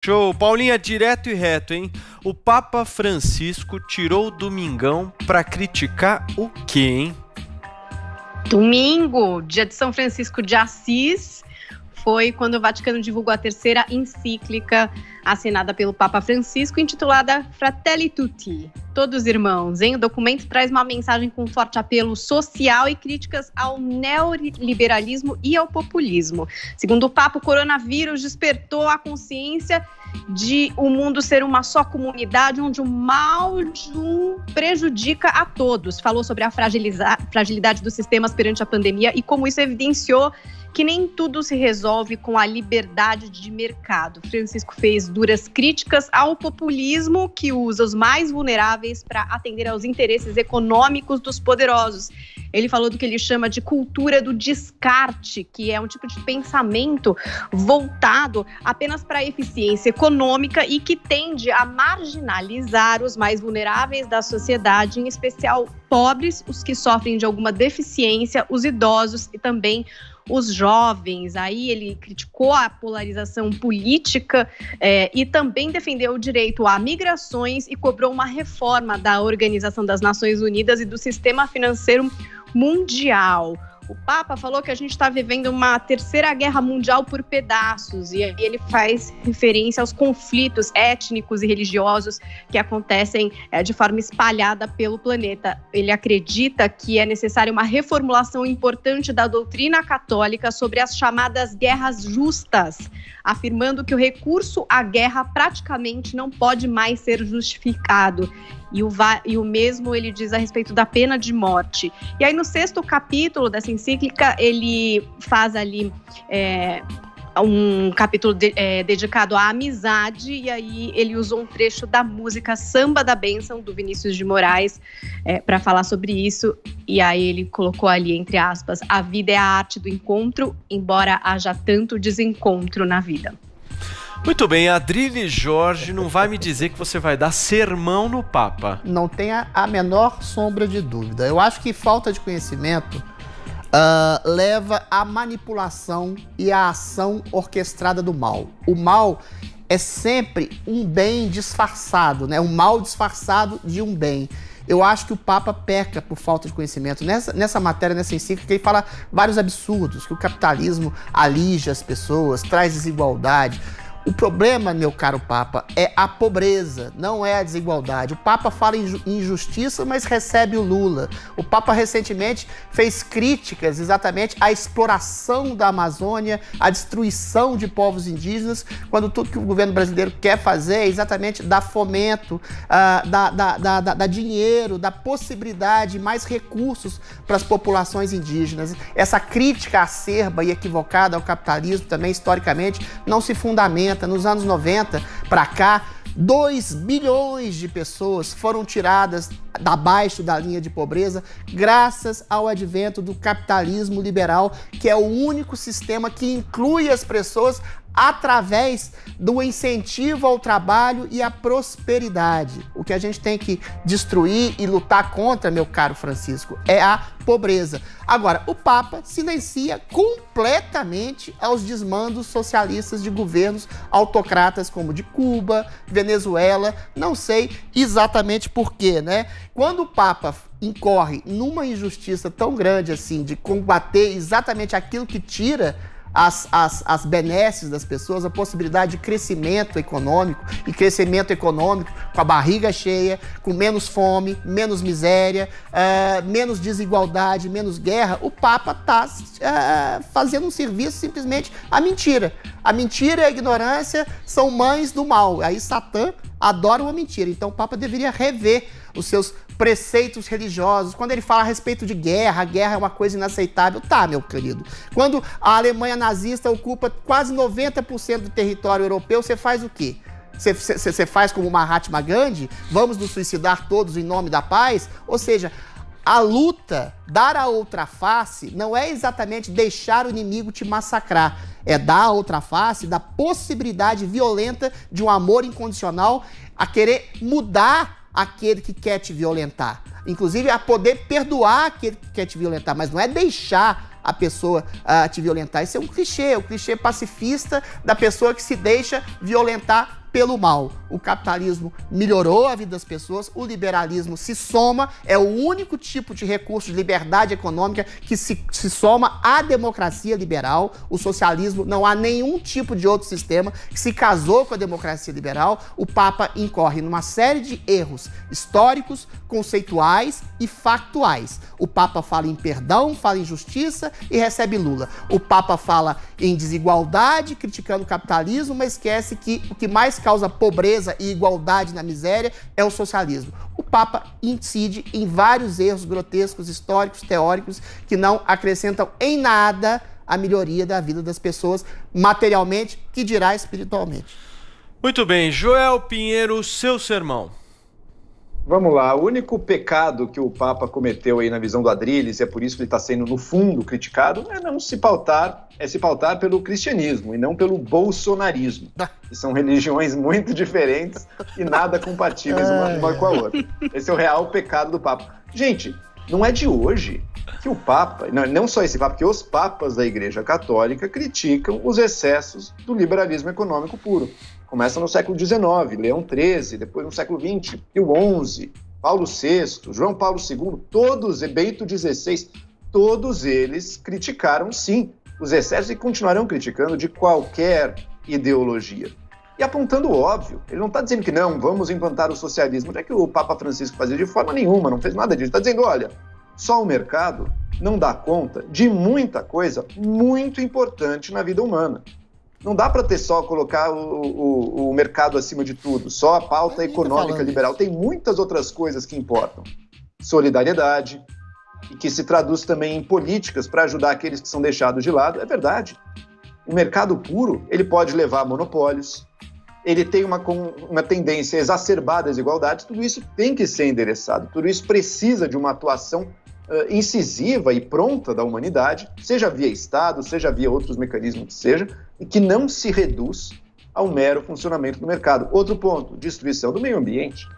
Show, Paulinha, direto e reto, hein? O Papa Francisco tirou o domingão pra criticar o quê, hein? Domingo, dia de São Francisco de Assis, foi quando o Vaticano divulgou a terceira encíclica assinada pelo Papa Francisco, intitulada Fratelli Tutti, Todos Irmãos, hein? O documento traz uma mensagem com forte apelo social e críticas ao neoliberalismo e ao populismo. Segundo o Papa, o coronavírus despertou a consciência de o mundo ser uma só comunidade, onde o mal de um prejudica a todos. Falou sobre a fragilidade dos sistemas perante a pandemia e como isso evidenciou que nem tudo se resolve com a liberdade de mercado. Francisco fez duras críticas ao populismo que usa os mais vulneráveis para atender aos interesses econômicos dos poderosos. Ele falou do que ele chama de cultura do descarte, que é um tipo de pensamento voltado apenas para a eficiência econômica e que tende a marginalizar os mais vulneráveis da sociedade, em especial pobres, os que sofrem de alguma deficiência, os idosos e também os jovens. Aí ele criticou a polarização política e também defendeu o direito a migrações e cobrou uma reforma da Organização das Nações Unidas e do sistema financeiro mundial. O Papa falou que a gente está vivendo uma terceira guerra mundial por pedaços, e aí ele faz referência aos conflitos étnicos e religiosos que acontecem de forma espalhada pelo planeta. Ele acredita que é necessária uma reformulação importante da doutrina católica sobre as chamadas guerras justas, afirmando que o recurso à guerra praticamente não pode mais ser justificado. E o mesmo ele diz a respeito da pena de morte. E aí no 6º capítulo dessa encíclica, ele faz ali um capítulo dedicado à amizade, e aí ele usou um trecho da música Samba da Bênção, do Vinícius de Moraes, para falar sobre isso. E aí ele colocou ali, entre aspas, a vida é a arte do encontro, embora haja tanto desencontro na vida. Muito bem, Adrilles Jorge não vai me dizer que você vai dar sermão no Papa. Não tenha a menor sombra de dúvida. Eu acho que falta de conhecimento leva à manipulação e à ação orquestrada do mal. O mal é sempre um bem disfarçado, né? Um mal disfarçado de um bem. Eu acho que o Papa peca por falta de conhecimento. Nessa matéria, nessa encíclica, ele fala vários absurdos, que o capitalismo alija as pessoas, traz desigualdade. O problema, meu caro Papa, é a pobreza, não é a desigualdade. O Papa fala em injustiça, mas recebe o Lula. O Papa recentemente fez críticas exatamente à exploração da Amazônia, à destruição de povos indígenas, quando tudo que o governo brasileiro quer fazer é exatamente dar fomento, dar dinheiro, dar possibilidade, mais recursos para as populações indígenas. Essa crítica acerba e equivocada ao capitalismo também, historicamente, não se fundamenta. Nos anos 90 para cá, 2 bilhões de pessoas foram tiradas abaixo da linha de pobreza graças ao advento do capitalismo liberal, que é o único sistema que inclui as pessoas através do incentivo ao trabalho e à prosperidade. O que a gente tem que destruir e lutar contra, meu caro Francisco, é a pobreza. Agora, o Papa silencia completamente aos desmandos socialistas de governos autocratas como de Cuba, Venezuela, não sei exatamente por quê, né? Quando o Papa incorre numa injustiça tão grande assim, de combater exatamente aquilo que tira as benesses das pessoas, a possibilidade de crescimento econômico, e crescimento econômico com a barriga cheia, com menos fome, menos miséria, menos desigualdade, menos guerra, o Papa está fazendo um serviço simplesmente à mentira. A mentira e a ignorância são mães do mal. Aí Satã adora uma mentira. Então o Papa deveria rever os seus preceitos religiosos. Quando ele fala a respeito de guerra, a guerra é uma coisa inaceitável. Tá, meu querido. Quando a Alemanha nazista ocupa quase 90% do território europeu, você faz o quê? Você faz como Mahatma Gandhi? Vamos nos suicidar todos em nome da paz? Ou seja, a luta, dar a outra face, não é exatamente deixar o inimigo te massacrar. É dar a outra face da possibilidade violenta de um amor incondicional a querer mudar aquele que quer te violentar. Inclusive, a poder perdoar aquele que quer te violentar, mas não é deixar a pessoa te violentar. Isso é um clichê pacifista da pessoa que se deixa violentar pelo mal. O capitalismo melhorou a vida das pessoas, o liberalismo se soma, é o único tipo de recurso de liberdade econômica que se soma à democracia liberal. O socialismo, não há nenhum tipo de outro sistema que se casou com a democracia liberal. O Papa incorre numa série de erros históricos, conceituais e factuais. O Papa fala em perdão, fala em justiça e recebe Lula. O Papa fala em desigualdade, criticando o capitalismo, mas esquece que o que mais causa pobreza e igualdade na miséria é o socialismo. O Papa incide em vários erros grotescos, históricos, teóricos, que não acrescentam em nada a melhoria da vida das pessoas materialmente, que dirá espiritualmente. Muito bem, Joel Pinheiro, seu sermão. Vamos lá, o único pecado que o Papa cometeu aí na visão do Adrilles, e é por isso que ele está sendo, no fundo, criticado, é se pautar pelo cristianismo e não pelo bolsonarismo, que são religiões muito diferentes e nada compatíveis uma com a outra. Esse é o real pecado do Papa. Gente, não é de hoje que o Papa, não só esse Papa, que os papas da Igreja Católica criticam os excessos do liberalismo econômico puro. Começa no século XIX, Leão XIII, depois no século XX, Pio XI, Paulo VI, João Paulo II, todos, Bento XVI, todos eles criticaram, sim, os excessos e continuarão criticando de qualquer ideologia. E apontando o óbvio, ele não está dizendo que não, vamos implantar o socialismo, já que o Papa Francisco fazia de forma nenhuma, não fez nada disso, está dizendo, olha, só o mercado não dá conta de muita coisa muito importante na vida humana. Não dá para ter só colocar o mercado acima de tudo, só a pauta econômica liberal. Tem muitas outras coisas que importam. Solidariedade, e que se traduz também em políticas para ajudar aqueles que são deixados de lado. É verdade. O mercado puro, ele pode levar a monopólios, ele tem uma tendência a exacerbar a desigualdade, tudo isso tem que ser endereçado, tudo isso precisa de uma atuação incisiva e pronta da humanidade, seja via Estado, seja via outros mecanismos que seja, e que não se reduz ao mero funcionamento do mercado. Outro ponto, destruição do meio ambiente.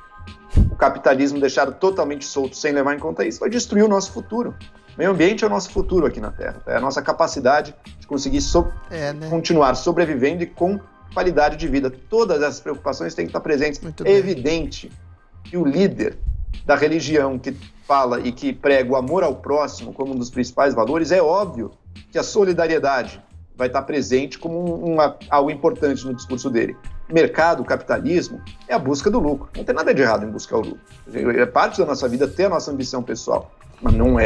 O capitalismo deixado totalmente solto sem levar em conta isso vai destruir o nosso futuro. O meio ambiente é o nosso futuro aqui na Terra, é a nossa capacidade de conseguir continuar sobrevivendo e com qualidade de vida. Todas essas preocupações têm que estar presentes. É evidente que o líder da religião que fala e que prega o amor ao próximo como um dos principais valores, é óbvio que a solidariedade vai estar presente como algo importante no discurso dele. Mercado, capitalismo, é a busca do lucro. Não tem nada de errado em buscar o lucro. É parte da nossa vida ter a nossa ambição pessoal, mas não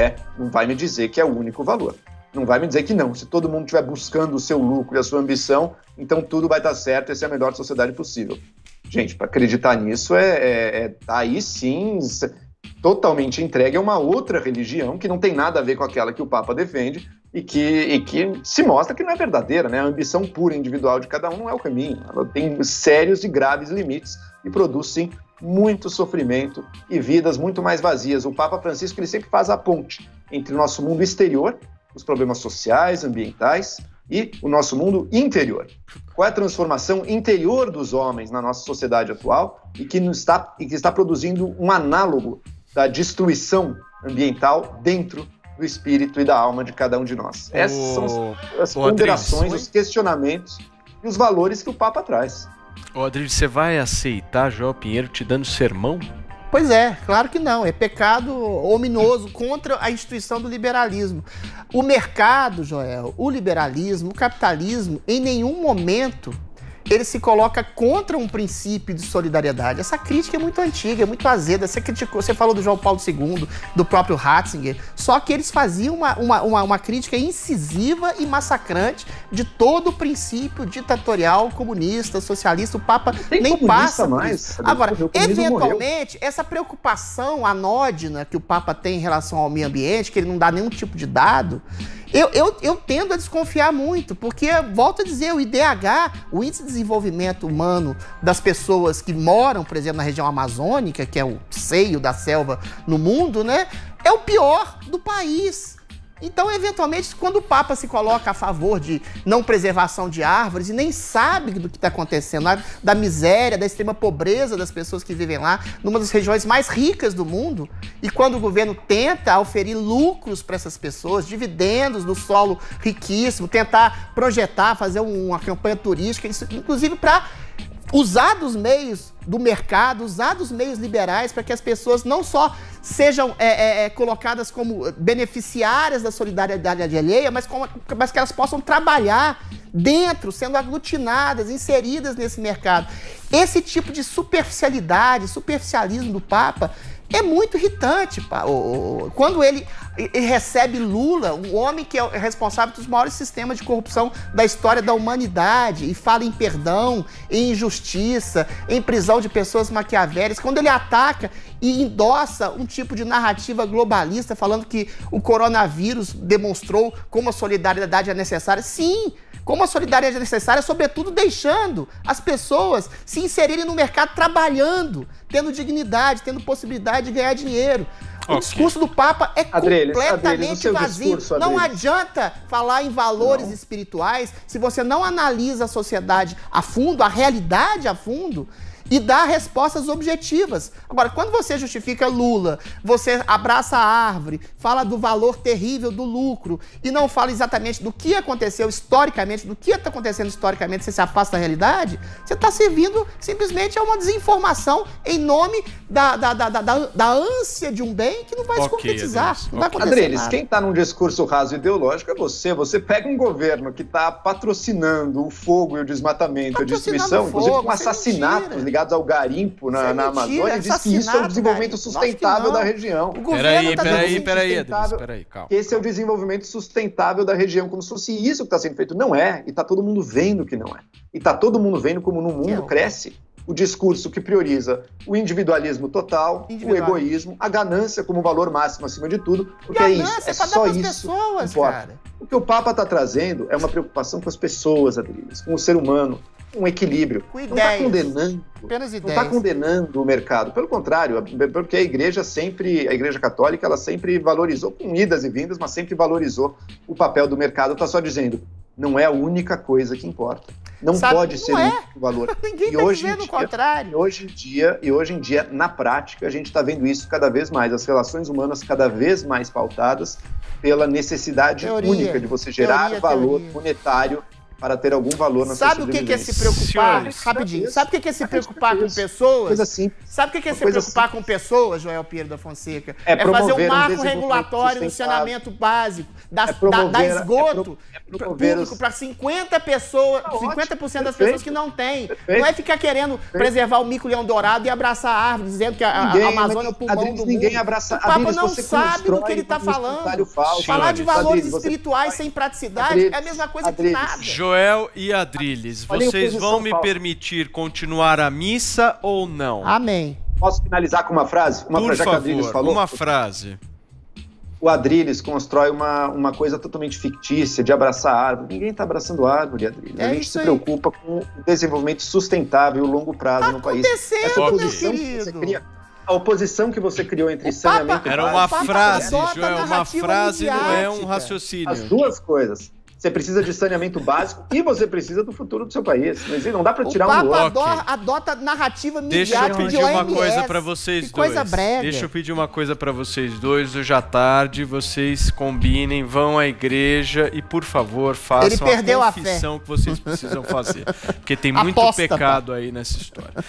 vai me dizer que é o único valor. Não vai me dizer que não. Se todo mundo estiver buscando o seu lucro e a sua ambição, então tudo vai estar certo, essa é a melhor sociedade possível. Gente, para acreditar nisso aí sim totalmente entregue a uma outra religião que não tem nada a ver com aquela que o Papa defende e que se mostra que não é verdadeira, né? A ambição pura individual de cada um não é o caminho. Ela tem sérios e graves limites e produz, sim, muito sofrimento e vidas muito mais vazias. O Papa Francisco ele sempre faz a ponte entre o nosso mundo exterior, os problemas sociais, ambientais, e o nosso mundo interior. Qual é a transformação interior dos homens na nossa sociedade atual e que está produzindo um análogo da destruição ambiental dentro do espírito e da alma de cada um de nós. Essas são as ponderações, os questionamentos e os valores que o Papa traz. Adrilles, você vai aceitar Joel Pinheiro te dando sermão? Pois é, claro que não. É pecado ominoso contra a instituição do liberalismo. O mercado, Joel, o liberalismo, o capitalismo, em nenhum momento ele se coloca contra um princípio de solidariedade. Essa crítica é muito antiga, é muito azeda. Você falou do João Paulo II, do próprio Ratzinger, só que eles faziam uma crítica incisiva e massacrante de todo o princípio ditatorial, comunista, socialista. O Papa nem passa mais. Agora, eventualmente, essa preocupação anódina que o Papa tem em relação ao meio ambiente, que ele não dá nenhum tipo de dado, eu tendo a desconfiar muito, porque, volto a dizer, o IDH, o Índice de Desenvolvimento Humano das pessoas que moram, por exemplo, na região amazônica, que é o seio da selva no mundo, né, é o pior do país. Então, eventualmente, quando o Papa se coloca a favor de não preservação de árvores e nem sabe do que está acontecendo, da miséria, da extrema pobreza das pessoas que vivem lá, numa das regiões mais ricas do mundo, e quando o governo tenta oferir lucros para essas pessoas, dividendos do solo riquíssimo, tentar projetar, fazer uma campanha turística, isso, inclusive para usar dos meios do mercado, usar dos meios liberais para que as pessoas não só sejam colocadas como beneficiárias da solidariedade alheia, mas que elas possam trabalhar dentro, sendo aglutinadas, inseridas nesse mercado. Esse tipo de superficialismo do Papa é muito irritante. Quando ele recebe Lula, um homem que é responsável dos maiores sistemas de corrupção da história da humanidade, e fala em perdão, em injustiça, em prisão de pessoas maquiavélicas, quando ele ataca e endossa um tipo de narrativa globalista, falando que o coronavírus demonstrou como a solidariedade é necessária. Sim, como a solidariedade é necessária, sobretudo deixando as pessoas se inserirem no mercado trabalhando, tendo dignidade, tendo possibilidade de ganhar dinheiro. O discurso do Papa é completamente vazio. Não adianta falar em valores espirituais se você não analisa a sociedade a fundo, a realidade a fundo, e dá respostas objetivas. Agora, quando você justifica Lula, você abraça a árvore, fala do valor terrível do lucro e não fala exatamente do que aconteceu historicamente, do que está acontecendo historicamente, você se afasta da realidade, você está servindo simplesmente a uma desinformação em nome da ânsia de um bem que não vai se concretizar. Não vai acontecer Adriles, nada. quem está num discurso raso ideológico é você. Você pega um governo que está patrocinando o fogo e o desmatamento, a destruição, inclusive com assassinatos ligados ao garimpo na Amazônia, e diz que isso é o desenvolvimento sustentável da região. Peraí, calma. Esse é o desenvolvimento sustentável da região, como se fosse isso que está sendo feito. Não é, e está todo mundo vendo que não é. E está todo mundo vendo como no mundo cresce o discurso que prioriza o individualismo total, o egoísmo, a ganância como valor máximo acima de tudo, porque é isso, é só isso que importa. O que o Papa está trazendo é uma preocupação com as pessoas, Adriles, com o ser humano, um equilíbrio. Com não está condenando o mercado, pelo contrário, porque a Igreja Católica, ela sempre valorizou, com idas e vindas, mas sempre valorizou o papel do mercado. Está só dizendo, não é a única coisa que importa. Não pode ser o único valor. Ninguém está dizendo o contrário. E hoje em dia, na prática, a gente está vendo isso cada vez mais. As relações humanas cada vez mais pautadas pela necessidade única de você gerar valor monetário para ter algum valor na sua sobrevivência. Sabe o que é se preocupar? Rapidinho. Sabe o que é se preocupar com pessoas? Coisa assim. Sabe o que é se preocupar com pessoas, Joel Pinheiro da Fonseca? É fazer um marco regulatório no saneamento básico, da esgoto público para 50% das pessoas que não têm. Não é ficar querendo preservar o mico-leão dourado e abraçar a árvore, dizendo que a Amazônia é o pulmão do mundo. O Papa não sabe do que ele está falando. Falar de valores espirituais sem praticidade é a mesma coisa que nada. Joel e Adriles, vocês vão me permitir continuar a missa ou não? Amém. Posso finalizar com uma frase? Por favor, uma frase. O Adriles constrói uma coisa totalmente fictícia de abraçar a árvore. Ninguém está abraçando a árvore, Adriles. A gente se preocupa com o desenvolvimento sustentável e o longo prazo no país. Essa oposição que você cria, a oposição que você criou entre saneamento... Era uma frase, Joel, uma frase não é um raciocínio. As duas coisas. Você precisa de saneamento básico e você precisa do futuro do seu país. Não dá para tirar um do outro. O Papa adota narrativa midiática. Deixa eu pedir uma coisa para vocês dois. Deixa eu pedir uma coisa para vocês dois. Hoje à tarde, vocês combinem, vão à igreja e, por favor, façam a confissão que vocês precisam fazer. Porque tem muito pecado aí nessa história.